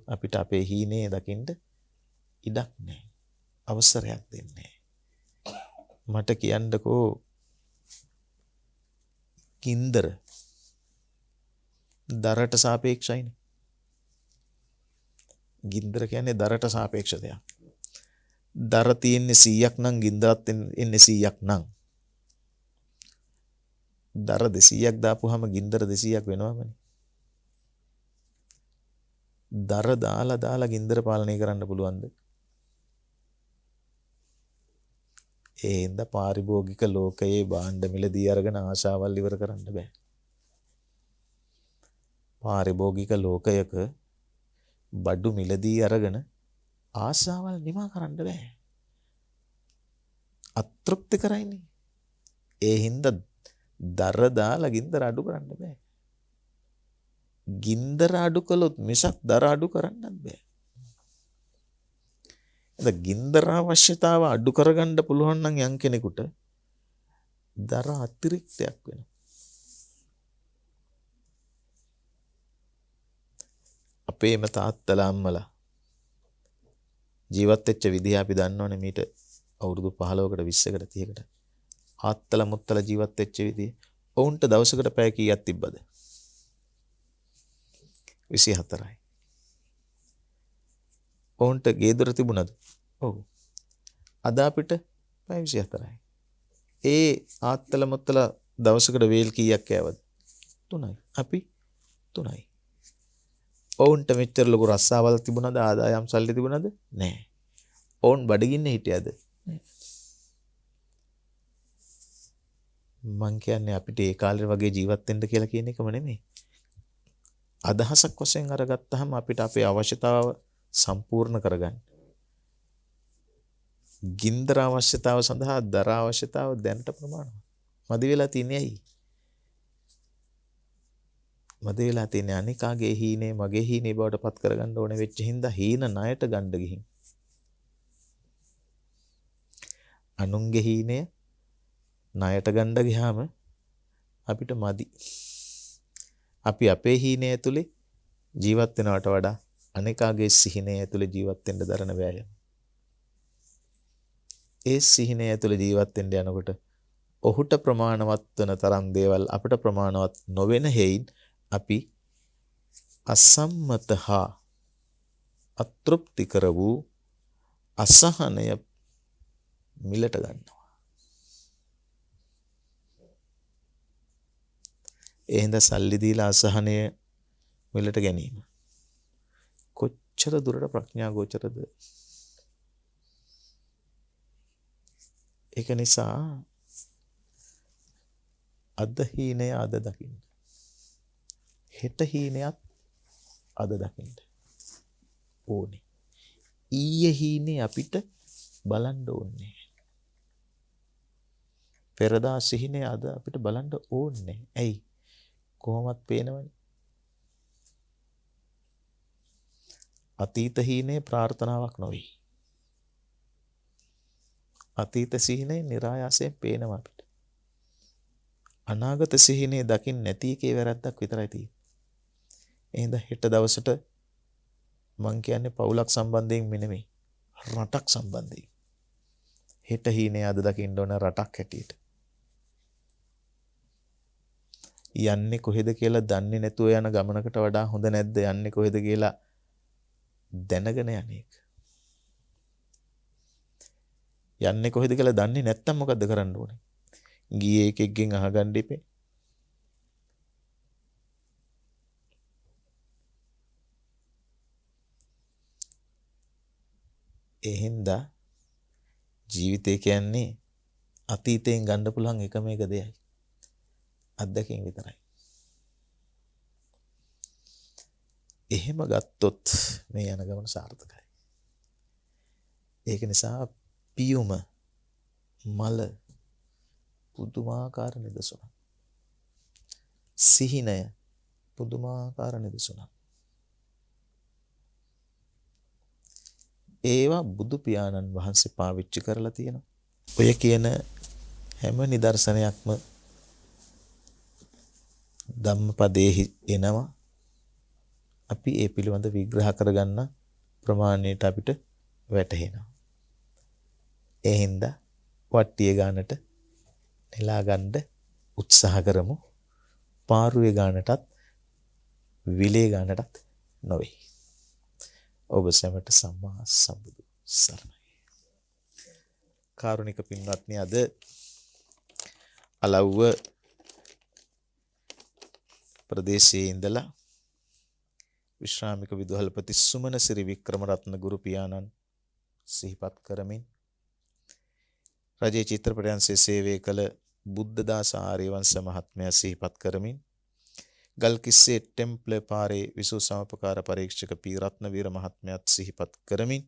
අපිට අපේ හීනේ දකින්න ඉඩක් නැහැ. අවසරයක් දෙන්නේ නැහැ. මට කියන්නකෝ ගින්දර දරට සාපේක්ෂයිනේ. ගින්දර කියන්නේ දරට සාපේක්ෂ දෙයක්. දර තියෙන්නේ 100ක් නම් ගින්දරත් එන්නේ 100ක් නම් දර 200ක් දාපුවාම ගින්දර 200ක් වෙනවමනේ. දර දාලා ගින්දර පාලනය කරන්න පුළුවන්ද? ඒ හින්දා පාරිභෝගික ලෝකයේ භාණ්ඩ මිලදී අරගෙන ආශාවල් ඉවර කරන්න බෑ. පාරිභෝගික ලෝකයක බඩු මිලදී අරගෙන ආශාවල් නිමා කරන්න බෑ. අතෘප්ති කරයිනේ. ඒ හින්දා දර දාලා ගින්දර අඩු කරන්න බෑ. ගින්දර අඩු කළොත් මිසක් දර අඩු කරන්නත් බෑ. එද ගින්දර අවශ්‍යතාව අඩු කරගන්න පුළුවන් නම් යම් කෙනෙකුට දර අතිරික්තයක් වෙනවා. අපේම තාත්තලා අම්මලා ජීවත් වෙච්ච විදිහ අපි දන්නවනේ මීට අවුරුදු 15කට 20කට 30කට ආත්තල මුත්තල ජීවත් වෙච්ච විදිහ. ඔවුන්ට දවසකට පැය කීයක් තිබ්බද? 24යි. ඔවුන්ට ගේ දොර තිබුණද? ඔව්. අද අපිට පැය 24යි. ඒ ආත්තල මුත්තල දවසකට වේල් කීයක් කෑවද? 3යි. අපි 3යි. ඔවුන්ට මෙච්චර ලොකු රස්සාවල් තිබුණද? ආදායම් සල්ලි තිබුණද? නැහැ. ඔවුන් බඩගින්නේ හිටියද? නැහැ. මං කියන්නේ අපිට ඒ කාලේ වගේ ජීවත් වෙන්න කියලා කියන එකම නෙමෙයි. අදහසක් වශයෙන් අරගත්තාම අපිට අපේ අවශ්‍යතාව සම්පූර්ණ කරගන්න. ගින්දර අවශ්‍යතාව සඳහා දර අවශ්‍යතාව දැනට ප්‍රමාණවත්. මදි වෙලා තියන්නේ ඇයි? මදි වෙලා තියන්නේ අනිකාගේ හීනේ මගේ හීනේ බවට පත් කරගන්න ඕනේ වෙච්ච හින්දා හීන ණයට ගන්න ගිහින්. අනුන්ගේ හීනේ ණයට ගන්න ගියාම අපිට මදි. අපි අපේ හීනය ඇතුලේ ජීවත් වෙනවට වඩා අනිකාගේ සිහිනය ඇතුලේ ජීවත් වෙන්න දරන වෑයම. ඒ සිහිනය ඇතුලේ ජීවත් වෙන්න යනකොට ඔහුට ප්‍රමාණවත් වන තරම් දේවල් අපිට ප්‍රමාණවත් නොවන හේයින් අපි අසම්මත හා අතෘප්තිකර වූ අසහනය මිලට ගන්නවා. ඒ හින්දා සල්ලි දීලා අසහනය මිලට ගැනීම කොච්චර දුරට ප්‍රඥා ගෝචරද? ඒක නිසා අද හීනය අද දකින්න. හෙට හීනයත් අද දකින්න ඕනේ. ඊයේ හීනේ අපිට බලන්න ඕනේ. පෙරදා සිහිනේ අද අපිට බලන්න ඕනේ. ඇයි? කොහොමත් පේනවනේ. අතීත හීනේ ප්‍රාර්ථනාවක් නොවේ. අතීත සිහිනේ નિરાයාසයෙන් පේනවා අපිට. අනාගත සිහිනේ දකින්න නැති එකේ වැරද්දක් විතරයි තියෙන්නේ. එහෙනම් හෙට දවසට මං කියන්නේ පවුලක් සම්බන්ධයෙන් නෙමෙයි රටක් සම්බන්ධයෙන්. හෙට හීනේ අද දකින්න ඕන රටක් හැටියට. යන්නේ කොහෙද කියලා දන්නේ නැතුව යන ගමනකට වඩා හොඳ නැද්ද යන්නේ කොහෙද කියලා දැනගෙන යන්නේක. යන්නේ කොහෙද කියලා දන්නේ නැත්තම් මොකද්ද කරන්න ඕනේ? ගියේ එකෙක්ගෙන් අහගන්න ඉපේ. එහෙනම් ජීවිතය කියන්නේ අතීතයෙන් ගන්න පුළුවන් එකම එක දෙයයි. අත්දැකීම් විතරයි. එහෙම ගත්තොත් මේ යන ගමන සාර්ථකයි. ඒක නිසා පියුම මල පුදුමාකාර නිදසුන. සිහිනය පුදුමාකාර නිදසුන. ඒවා බුදු පියාණන් වහන්සේ පාවිච්චි කරලා තියෙනවා. ඔය කියන හැම නිදර්ශනයක්ම ධම්මපදයේ එනවා. අපි ඒ පිළිබඳ විග්‍රහ කරගන්න ප්‍රමාණයට අපිට වැටහෙනවා. ඒ හින්දා වට්ටිය ගන්නට නෙලා ගන්න උත්සාහ කරමු. පාරුවේ ගන්නටත් විලේ ගන්නටත් නොවේ. ඔබ සැමට සම්මා සම්බුදු සරණයි. කාරුණික පින්වත්නි අද අලව්ව ප්‍රදේශයේ ඉඳලා විශ්‍රාමික විදුහල්පති සුමනසිරි වික්‍රමරත්න ගුරු පියාණන් සිහිපත් කරමින් රජයේ චිත්‍රපටයන්සේ සේවය කළ බුද්ධදාස ආර්යවංශ මහත්මයා සිහිපත් කරමින් ගල්කිස්සේ ටෙම්ප්ලර් පාරේ විසු සමපකාර පරීක්ෂක පී රත්නවීර මහත්මයාත් සිහිපත් කරමින්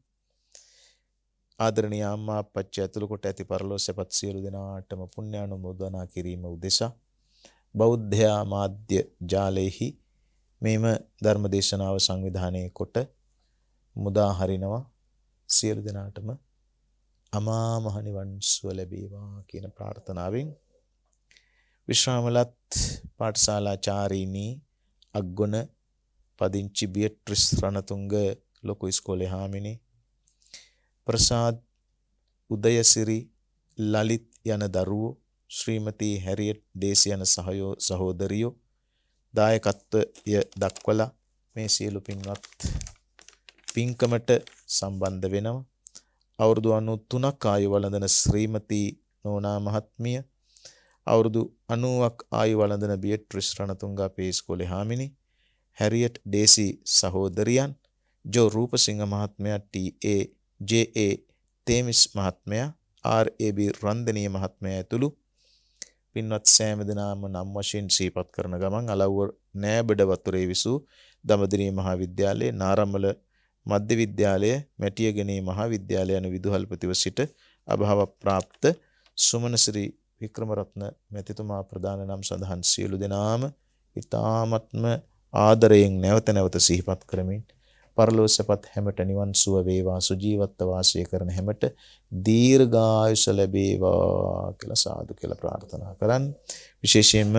ආදරණීය අම්මා අප්පච්චි ඇතුළු කොට ඇති පරලෝසපත් සියලු දෙනාටම පුණ්‍යානුමෝදනා කිරීම උදෙසා බෞද්ධ මාධ්‍ය ජාලයේහි මේම ධර්ම දේශනාව සංවිධානය කොට මුදා හරිනවා සියලු දෙනාටම අමා මහ නිවන් සුව ලැබේවා කියන ප්‍රාර්ථනාවෙන් විශ්‍රාමලත් පාඨශාලාචාරීනී අග්ගොන පදිංචි බියට්‍රිස් රණතුංග ලොකු ඉස්කෝලේ හාමිනේ ප්‍රසාද් උදයසිරි ලලිත් යන දරුවෝ ශ්‍රීමති හැරියට් ඩේසි යන සහෝදරියෝ දායකත්වය දක්වලා මේ සියලු පින්වත් පින්කමට සම්බන්ධ වෙනවා. අවුරුදු 93ක් ආයු වළඳන ශ්‍රීමති නෝනා මහත්මිය, අවුරුදු 90ක් ආයු වළඳන බියට්‍රිස් රණතුංග අපේ ඉස්කෝලේ හාමිනේ, හැරියට් ඩේසි සහෝදරියන්, ජෝ රූපසිංහ මහත්මයා, ටී.ඒ. ජේ.ඒ. තේමිස් මහත්මයා, ආර්.ඒ.බී. රන්දනීය මහත්මයා ඇතුළු පින්වත් සෑම දෙනාම නම් වශයෙන් සිහිපත් කරන ගමන් අලව්ව නෑබඩ වතුරේ විසූ දඹදිවි මහා විද්‍යාලයේ, නාරම්මල මධ්‍ය විද්‍යාලය, මැටියගනේ මහා විද්‍යාලය යන විදුහල්පතිව සිට අභාව ප්‍රාප්ත සුමනසිරි වික්‍රමරත්න මැතිතුමා ප්‍රදාන නම් සඳහන් සියලු දෙනාම ඊ타ත්ම ආදරයෙන් නැවත නැවත සිහිපත් කරමින් පරලෝසපත් හැමට නිවන් සුව වේවා, සුජීවත්ව වාසය කරන හැමට දීර්ඝායුෂ ලැබේවා කියලා සාදු කියලා ප්‍රාර්ථනා කරන්. විශේෂයෙන්ම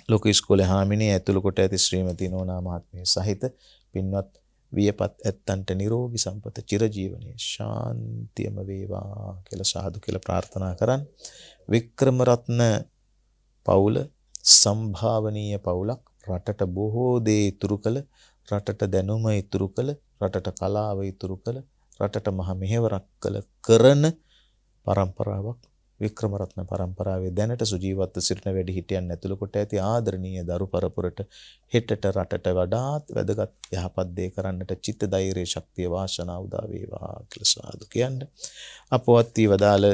ලොකු ඉස්කෝලේ හාමිනේ ඇතුළු කොට ඇති ශ්‍රීමති නෝනා මහත්මිය සහිත පින්වත් වියපත් ඇත්තන්ට නිරෝගී සම්පත චිරජීවනයේ ශාන්තියම වේවා කියලා සාදු කියලා ප්‍රාර්ථනා කරන්. වික්‍රමරත්න පවුල සම්භාවනීය පවුලක්, රටට බොහෝ දේ ඉතුරු කළ, රටට දැනුම ඉතුරු කළ, රටට කලාව ඉතුරු කළ, රටට මහ මෙහෙවරක් කළ කරන පරම්පරාවක් වික්‍රමරත්න පරම්පරාවේ දැනට සුජීවත්ව සිටින වැඩිහිටියන් ඇතුළු කොට ඇති ආදරණීය දරු පරපුරට හෙටට රටට වඩාත් වැදගත් යහපත් දේ කරන්නට චිත්ත ධෛර්ය ශක්තිය වාසනාව උදා වේවා කියලා සාදු කියන්නේ. අපවත් වී වදාළ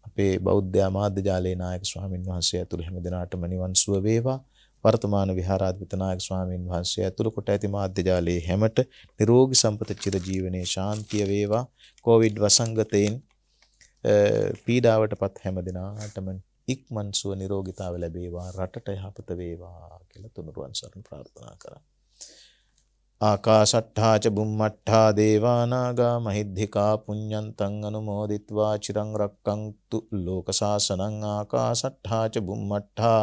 අපේ බෞද්ධ මාධ්‍ය ජාලයේ නායක ස්වාමින් වහන්සේ ඇතුළු හැම දිනාටම නිවන් සුව වේවා. වර්තමාන විහාරාධිපති නායක ස්වාමීන් වහන්සේ ඇතුළු කොට ඇති මාධ්‍ය ජාලයේ හැමට නිරෝගී සම්පත චිරජීවනයේ ශාන්තිය වේවා. කොවිඩ් වසංගතයෙන් පීඩාවටපත් හැම දිනාටම ඉක්මන් සුව නිරෝගීතාව ලැබේවා, රටට යහපත වේවා කියලා තුනුරුවන් සරණ ප්‍රාර්ථනා කරා. ආකාශට්ඨා ච බුම්මට්ඨා දේවා නාග මහිද්దికා පුඤ්ඤන්තං අනුමෝදිත්වා චිරං රක්ඛන්තු ලෝක ශාසනං. ආකාශට්ඨා ච බුම්මට්ඨා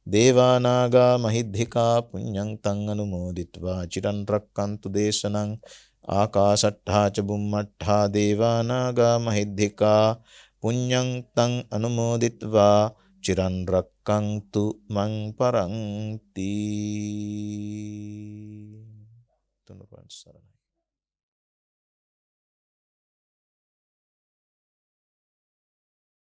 දේවා නාග මහිද්దికා පුඤ්ඤන්තං අනුමෝදිත්වා චිරං රක්ඛන්තු දේශනං. ආකාශට්ඨා ච බුම්මට්ඨා දේවා නාග මහිද්దికා පුඤ්ඤන්තං අනුමෝදිත්වා චිරං රක්ඛන්තු මං පරන්ති. තුනුරුවන් සරණයි.